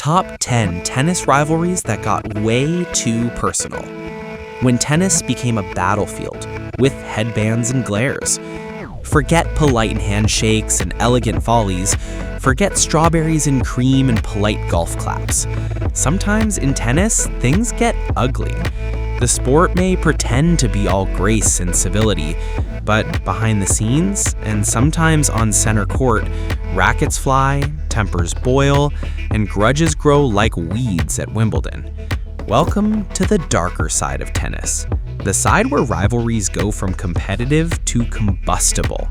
Top 10 tennis rivalries that got way too personal. When tennis became a battlefield with headbands and glares. Forget polite handshakes and elegant volleys. Forget strawberries and cream and polite golf claps. Sometimes in tennis, things get ugly. The sport may pretend to be all grace and civility, but behind the scenes, and sometimes on center court, rackets fly, tempers boil, and grudges grow like weeds at Wimbledon. Welcome to the darker side of tennis, the side where rivalries go from competitive to combustible,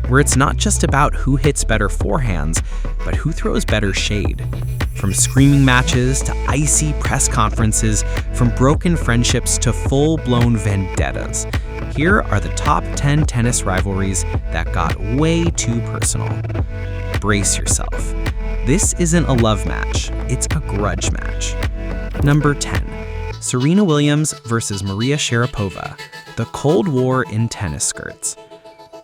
where it's not just about who hits better forehands, but who throws better shade. From screaming matches to icy press conferences, from broken friendships to full-blown vendettas. Here are the top 10 tennis rivalries that got way too personal. Brace yourself. This isn't a love match, it's a grudge match. Number 10. Serena Williams versus Maria Sharapova, the Cold War in tennis skirts.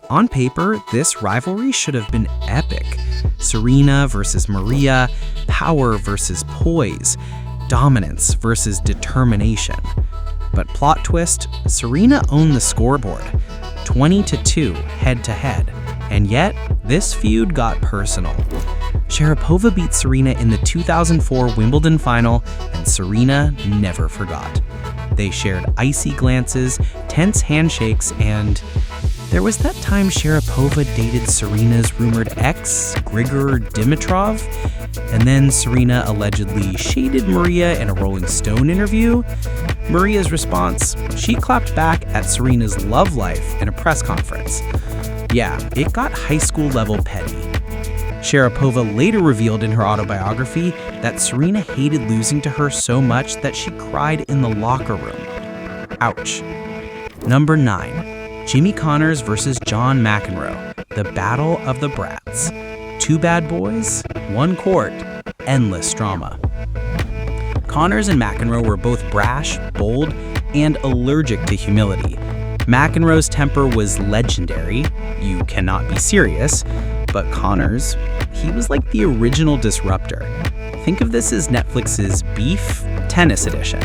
On paper, this rivalry should have been epic. Serena versus Maria, power versus poise, dominance versus determination. But plot twist, Serena owned the scoreboard, 20-2 head-to-head, and yet this feud got personal. Sharapova beat Serena in the 2004 Wimbledon final, and Serena never forgot. They shared icy glances, tense handshakes, and there was that time Sharapova dated Serena's rumored ex, Grigor Dimitrov, and then Serena allegedly shaded Maria in a Rolling Stone interview. Maria's response, she clapped back at Serena's love life in a press conference. Yeah, it got high school level petty. Sharapova later revealed in her autobiography that Serena hated losing to her so much that she cried in the locker room. Ouch. Number 9. Jimmy Connors versus John McEnroe, the battle of the brats. Two bad boys, one court, endless drama. Connors and McEnroe were both brash, bold, and allergic to humility. McEnroe's temper was legendary, you cannot be serious, but Connors, he was like the original disruptor. Think of this as Netflix's Beef Tennis Edition.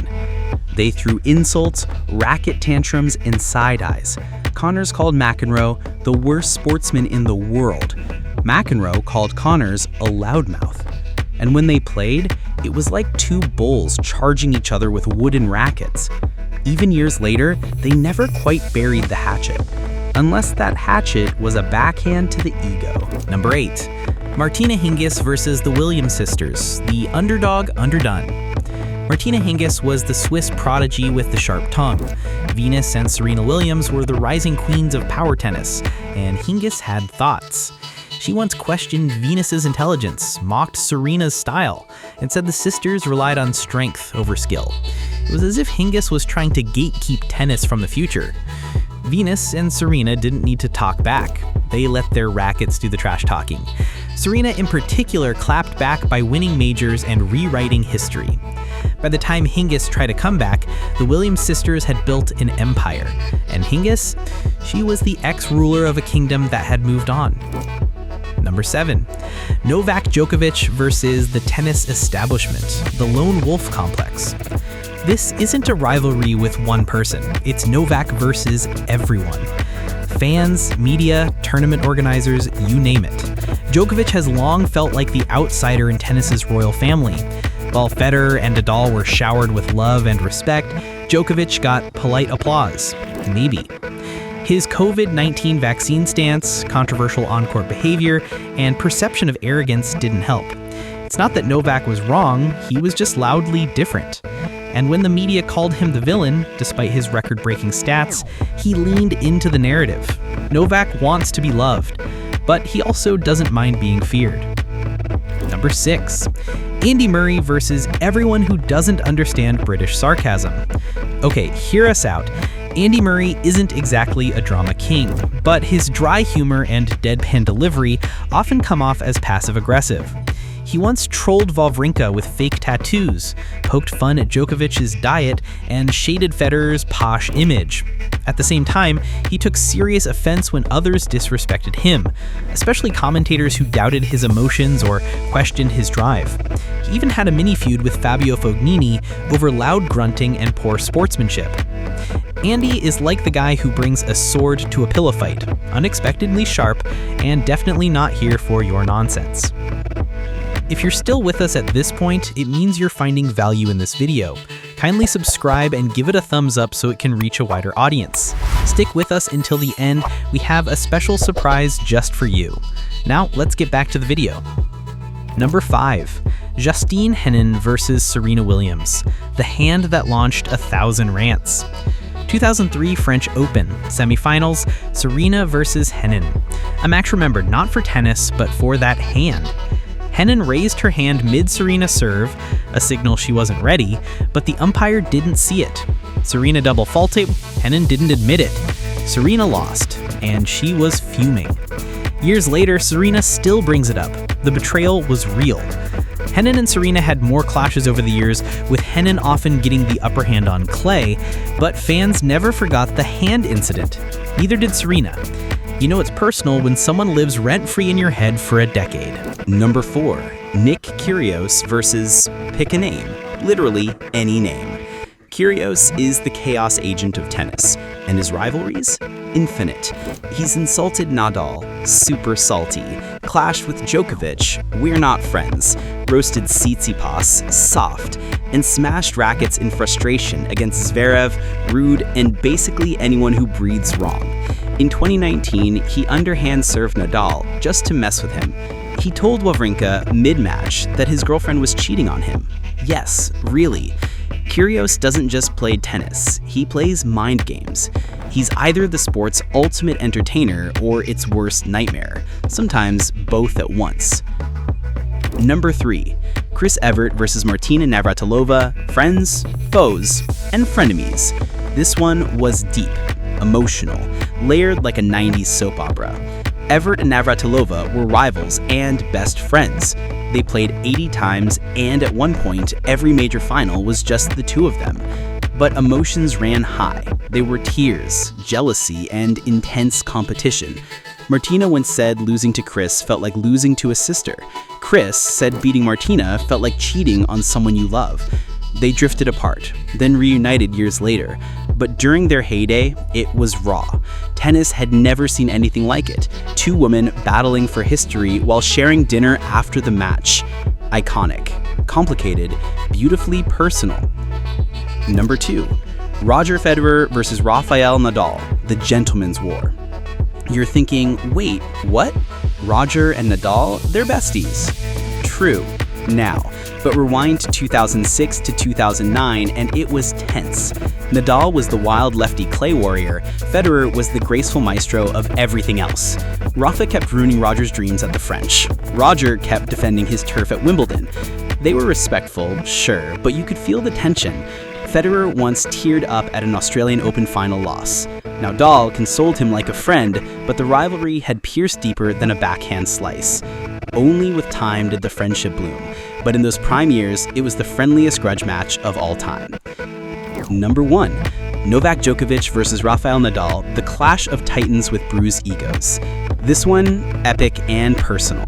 They threw insults, racket tantrums, and side eyes. Connors called McEnroe the worst sportsman in the world. McEnroe called Connors a loudmouth. And when they played, it was like two bulls charging each other with wooden rackets. Even years later, they never quite buried the hatchet. Unless that hatchet was a backhand to the ego. Number 8. Martina Hingis versus the Williams sisters, the underdog underdone. Martina Hingis was the Swiss prodigy with the sharp tongue. Venus and Serena Williams were the rising queens of power tennis, and Hingis had thoughts. She once questioned Venus's intelligence, mocked Serena's style, and said the sisters relied on strength over skill. It was as if Hingis was trying to gatekeep tennis from the future. Venus and Serena didn't need to talk back. They let their rackets do the trash talking. Serena in particular clapped back by winning majors and rewriting history. By the time Hingis tried a comeback, the Williams sisters had built an empire. And Hingis, she was the ex-ruler of a kingdom that had moved on. Number 7. Novak Djokovic versus the tennis establishment, the lone wolf complex. This isn't a rivalry with one person, it's Novak versus everyone. Fans, media, tournament organizers, you name it. Djokovic has long felt like the outsider in tennis's royal family. While Federer and Nadal were showered with love and respect, Djokovic got polite applause. Maybe. His COVID-19 vaccine stance, controversial on-court behavior, and perception of arrogance didn't help. It's not that Novak was wrong, he was just loudly different. And when the media called him the villain, despite his record-breaking stats, he leaned into the narrative. Novak wants to be loved, but he also doesn't mind being feared. Number 6. Andy Murray versus everyone who doesn't understand British sarcasm. Okay, hear us out. Andy Murray isn't exactly a drama king, but his dry humor and deadpan delivery often come off as passive-aggressive. He once trolled Wawrinka with fake tattoos, poked fun at Djokovic's diet, and shaded Federer's posh image. At the same time, he took serious offense when others disrespected him, especially commentators who doubted his emotions or questioned his drive. He even had a mini feud with Fabio Fognini over loud grunting and poor sportsmanship. Andy is like the guy who brings a sword to a pillow fight, unexpectedly sharp, and definitely not here for your nonsense. If you're still with us at this point, it means you're finding value in this video. Kindly subscribe and give it a thumbs up so it can reach a wider audience. Stick with us until the end, we have a special surprise just for you. Now, let's get back to the video. Number 5. Justine Henin versus Serena Williams, the hand that launched 1,000 rants. 2003 French Open, semifinals, Serena versus Henin. A match remembered not for tennis, but for that hand. Henin raised her hand mid-Serena serve, a signal she wasn't ready, but the umpire didn't see it. Serena double faulted, Henin didn't admit it. Serena lost, and she was fuming. Years later, Serena still brings it up. The betrayal was real. Henin and Serena had more clashes over the years, with Henin often getting the upper hand on clay, but fans never forgot the hand incident. Neither did Serena. You know it's personal when someone lives rent-free in your head for a decade. Number 4. Nick Kyrgios versus pick a name. Literally any name. Kyrgios is the chaos agent of tennis, and his rivalries? Infinite. He's insulted Nadal, super salty, clashed with Djokovic, we're not friends, roasted Tsitsipas, soft, and smashed rackets in frustration against Zverev, Rude, and basically anyone who breathes wrong. In 2019, he underhand served Nadal just to mess with him. He told Wawrinka mid-match that his girlfriend was cheating on him. Yes, really. Kyrgios doesn't just play tennis, he plays mind games. He's either the sport's ultimate entertainer or its worst nightmare, sometimes both at once. Number 3. Chris Evert versus Martina Navratilova, friends, foes, and frenemies. This one was deep, emotional, layered like a 90s soap opera. Evert and Navratilova were rivals and best friends. They played 80 times, and at one point, every major final was just the two of them. But emotions ran high. There were tears, jealousy, and intense competition. Martina once said losing to Chris felt like losing to a sister. Chris said beating Martina felt like cheating on someone you love. They drifted apart, then reunited years later. But during their heyday, it was raw. Tennis had never seen anything like it. Two women battling for history while sharing dinner after the match. Iconic, complicated, beautifully personal. Number 2. Roger Federer versus Rafael Nadal, the gentleman's war. You're thinking, wait, what? Roger and Nadal? They're besties. True. Now, but rewind to 2006 to 2009 and it was tense. Nadal was the wild lefty clay warrior, Federer was the graceful maestro of everything else. Rafa kept ruining Roger's dreams at the French. Roger kept defending his turf at Wimbledon. They were respectful, sure, but you could feel the tension. Federer once teared up at an Australian Open final loss. Nadal consoled him like a friend, but the rivalry had pierced deeper than a backhand slice. Only with time did the friendship bloom, but in those prime years, it was the friendliest grudge match of all time. Number 1. Novak Djokovic versus Rafael Nadal, the clash of titans with bruised egos. This one, epic and personal.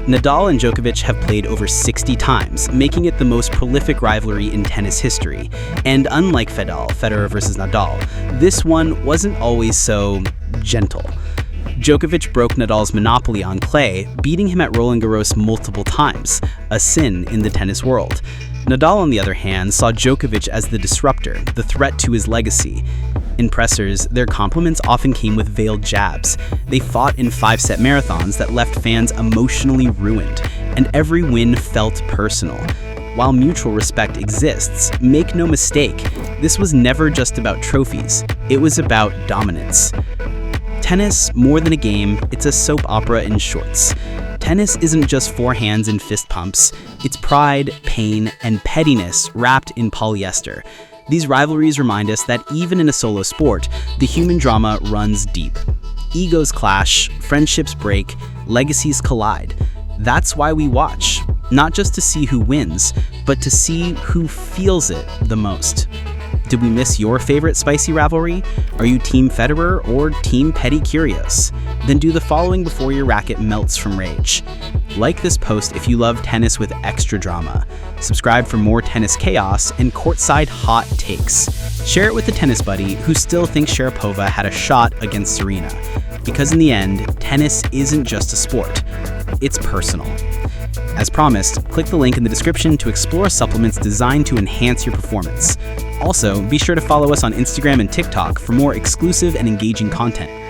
Nadal and Djokovic have played over 60 times, making it the most prolific rivalry in tennis history. And unlike Federer versus Nadal, this one wasn't always so gentle. Djokovic broke Nadal's monopoly on clay, beating him at Roland Garros multiple times, a sin in the tennis world. Nadal, on the other hand, saw Djokovic as the disruptor, the threat to his legacy. In pressers, their compliments often came with veiled jabs. They fought in 5-set marathons that left fans emotionally ruined, and every win felt personal. While mutual respect exists, make no mistake, this was never just about trophies. It was about dominance. Tennis, more than a game, it's a soap opera in shorts. Tennis isn't just forehands and fist pumps. It's pride, pain, and pettiness wrapped in polyester. These rivalries remind us that even in a solo sport, the human drama runs deep. Egos clash, friendships break, legacies collide. That's why we watch. not just to see who wins, but to see who feels it the most. Did we miss your favorite spicy rivalry? Are you Team Federer or Team Petty Kyrgios? Then do the following before your racket melts from rage. Like this post if you love tennis with extra drama. Subscribe for more tennis chaos and courtside hot takes. Share it with a tennis buddy who still thinks Sharapova had a shot against Serena. Because in the end, tennis isn't just a sport. It's personal. As promised, click the link in the description to explore supplements designed to enhance your performance. Also, be sure to follow us on Instagram and TikTok for more exclusive and engaging content.